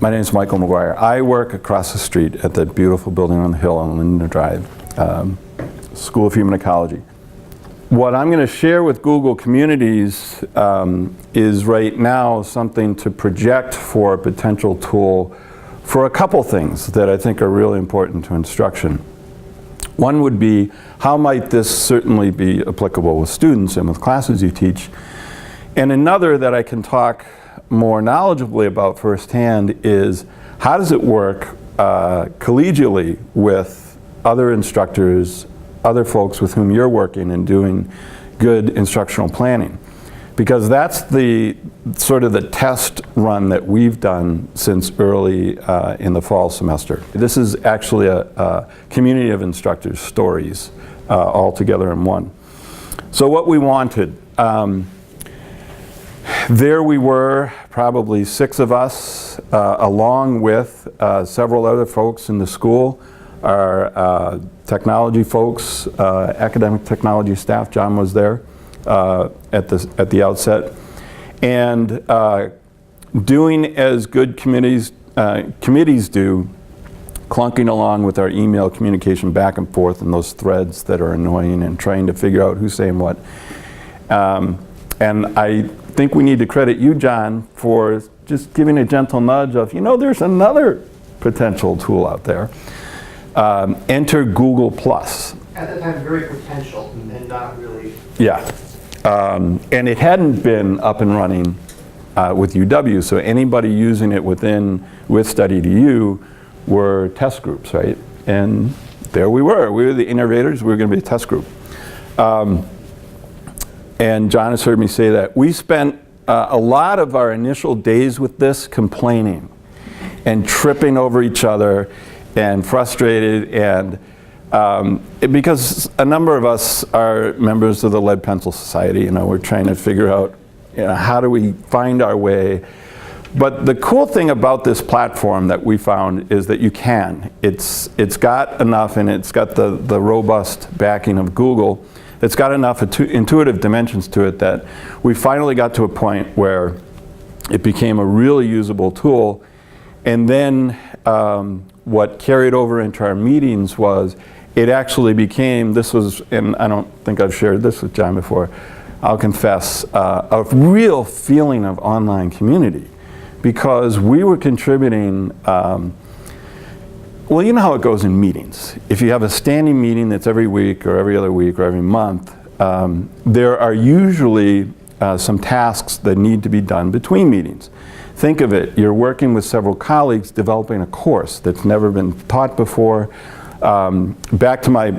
My name is Michael Maguire. I work across the street at that beautiful building on the hill on Linden Drive, School of Human Ecology. What I'm going to share with Google Communities is right now something to project for a potential tool for a couple things that I think are really important to instruction. One would be, how might this certainly be applicable with students and with classes you teach? And another that I can talk more knowledgeably about firsthand is, how does it work collegially with other instructors, other folks with whom you're working and doing good instructional planning? Because that's the sort of the test run that we've done since early in the fall semester. This is actually a community of instructors' stories all together in one. So what we wanted, there we were, probably 6 of us, along with several other folks in the school, our technology folks, academic technology staff. John was there at the outset, and doing as good committees do, clunking along with our email communication back and forth and those threads that are annoying and trying to figure out who's saying what. And I think we need to credit you, John, for just giving a gentle nudge of, there's another potential tool out there. Enter Google+. At the time, very potential and not really. Yeah. And it hadn't been up and running with UW, so anybody using it with Study2U were test groups, right? And there we were. We were the innovators. We were going to be a test group. And John has heard me say that. We spent a lot of our initial days with this complaining and tripping over each other and frustrated, and because a number of us are members of the Lead Pencil Society, we're trying to figure out how do we find our way. But the cool thing about this platform that we found is that you can. It's got enough, and it's got the robust backing of Google. It's got enough intuitive dimensions to it that we finally got to a point where it became a really usable tool. And then what carried over into our meetings was, it actually became, and I don't think I've shared this with John before, I'll confess, a real feeling of online community. Because we were contributing, well, you know how it goes in meetings. If you have a standing meeting that's every week or every other week or every month, there are usually some tasks that need to be done between meetings. Think of it, you're working with several colleagues developing a course that's never been taught before. Back to my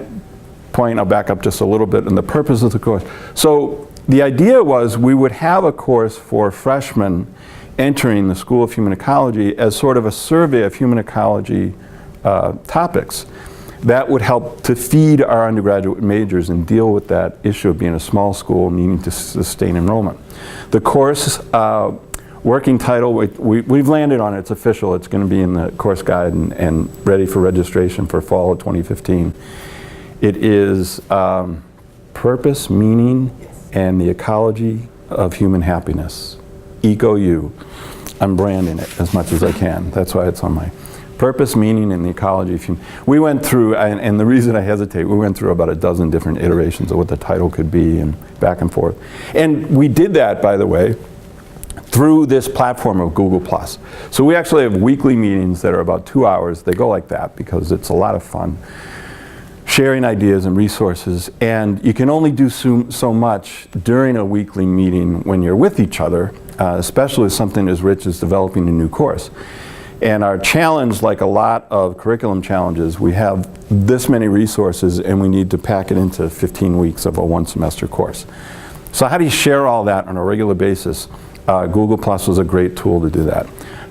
point, I'll back up just a little bit, and the purpose of the course. So the idea was we would have a course for freshmen entering the School of Human Ecology as sort of a survey of human ecology topics that would help to feed our undergraduate majors and deal with that issue of being a small school needing to sustain enrollment. The course working title, we've landed on it, it's official, it's going to be in the course guide and ready for registration for fall of 2015. It is Purpose, Meaning, and the Ecology of Human Happiness. EcoU. I'm branding it as much as I can. That's why it's on my Purpose, Meaning, and the Ecology of Human. We went through, and the reason I hesitate, we went through about a dozen different iterations of what the title could be and back and forth. And we did that, by the way, through this platform of Google+. So we actually have weekly meetings that are about 2 hours. They go like that because it's a lot of fun, sharing ideas and resources. And you can only do so much during a weekly meeting when you're with each other, especially with something as rich as developing a new course. And our challenge, like a lot of curriculum challenges, we have this many resources and we need to pack it into 15 weeks of a 1-semester course. So how do you share all that on a regular basis? Google+ was a great tool to do that.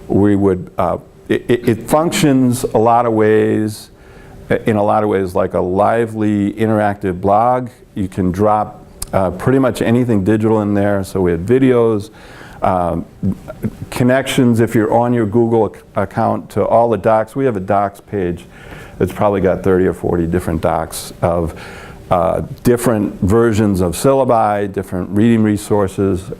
We would, it functions in a lot of ways like a lively interactive blog. You can drop pretty much anything digital in there. So we had videos, connections if you're on your Google account to all the docs. We have a docs page that's probably got 30 or 40 different docs of different versions of syllabi, different reading resources.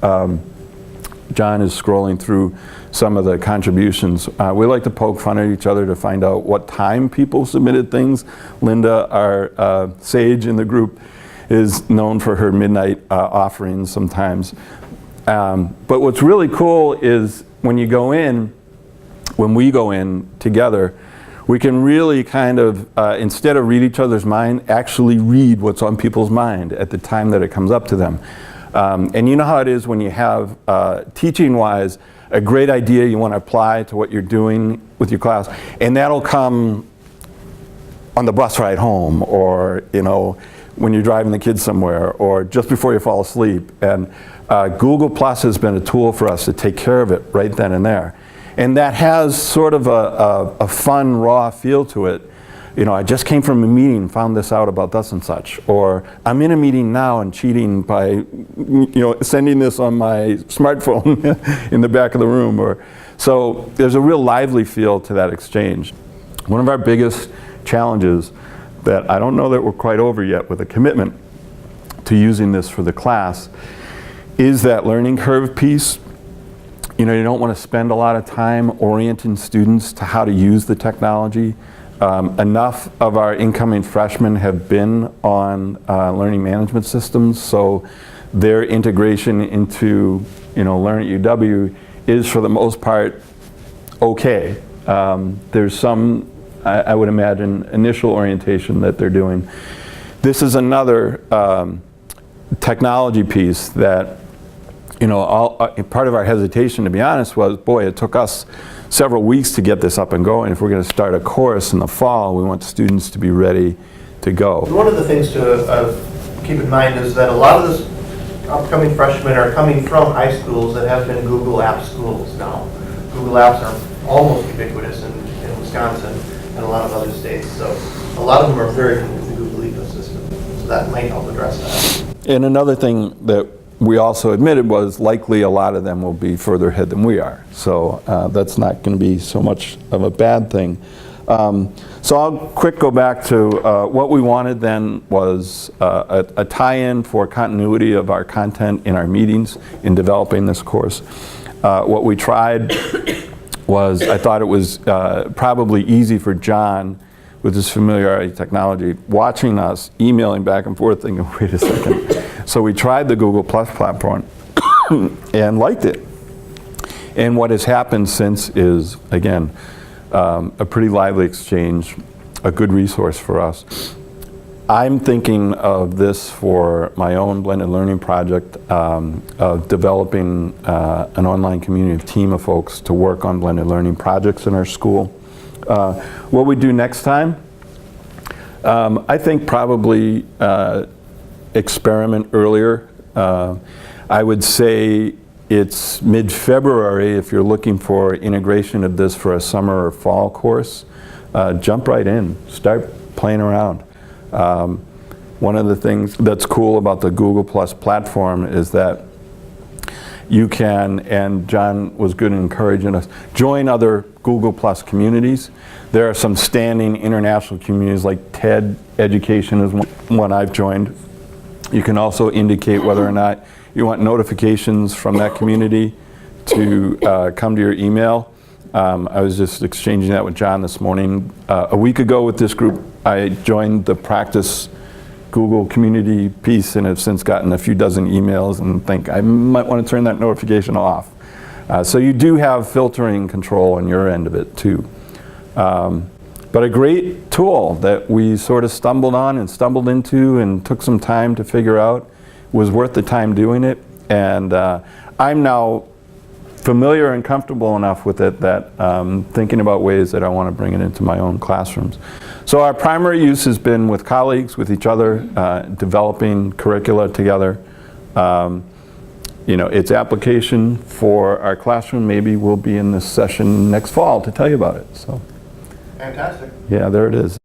John is scrolling through some of the contributions. We like to poke fun at each other to find out what time people submitted things. Linda, our sage in the group, is known for her midnight offerings sometimes. But what's really cool is when we go in together, we can really kind of, instead of read each other's mind, actually read what's on people's mind at the time that it comes up to them. And you know how it is when you have, teaching-wise, a great idea you want to apply to what you're doing with your class, and that'll come on the bus ride home, or when you're driving the kids somewhere, or just before you fall asleep. And Google Plus has been a tool for us to take care of it right then and there. And that has sort of a fun, raw feel to it. I just came from a meeting, found this out about thus and such. Or I'm in a meeting now and cheating by sending this on my smartphone in the back of the room. So there's a real lively feel to that exchange. One of our biggest challenges that I don't know that we're quite over yet with a commitment to using this for the class is that learning curve piece. You don't want to spend a lot of time orienting students to how to use the technology. Enough of our incoming freshmen have been on learning management systems, so their integration into Learn at UW is for the most part okay. There's some, I would imagine, initial orientation that they're doing. This is another technology piece that part of our hesitation, to be honest, was, boy, it took us several weeks to get this up and going. If we're going to start a course in the fall, we want students to be ready to go. One of the things to keep in mind is that a lot of this upcoming freshmen are coming from high schools that have been Google Apps schools now. Google Apps are almost ubiquitous in Wisconsin and a lot of other states. So a lot of them are very familiar with the Google ecosystem. So that might help address that. And another thing that we also admitted was likely a lot of them will be further ahead than we are. So that's not going to be so much of a bad thing. So I'll go back to what we wanted then was a tie-in for continuity of our content in our meetings in developing this course. What we tried was, I thought it was probably easy for John, with his familiarity with technology, watching us, emailing back and forth, thinking, wait a second. So we tried the Google Plus platform and liked it. And what has happened since is, again, a pretty lively exchange, a good resource for us. I'm thinking of this for my own blended learning project of developing an online community, team of folks to work on blended learning projects in our school. What we do next time, I think probably experiment earlier. I would say it's mid-February if you're looking for integration of this for a summer or fall course. Jump right in, start playing around. One of the things that's cool about the Google Plus platform is that you can, and John was good in encouraging us, join other Google Plus communities. There are some standing international communities like TED Education is one I've joined. You can also indicate whether or not you want notifications from that community to come to your email. I was just exchanging that with John this morning. A week ago with this group, I joined the practice Google community piece and have since gotten a few dozen emails and think I might want to turn that notification off. So you do have filtering control on your end of it too. But a great tool that we sort of stumbled on and stumbled into and took some time to figure out, was worth the time doing it. And I'm now familiar and comfortable enough with it that thinking about ways that I want to bring it into my own classrooms. So our primary use has been with colleagues, with each other, developing curricula together. Its application for our classroom maybe will be in this session next fall to tell you about it. So, fantastic. Yeah, there it is.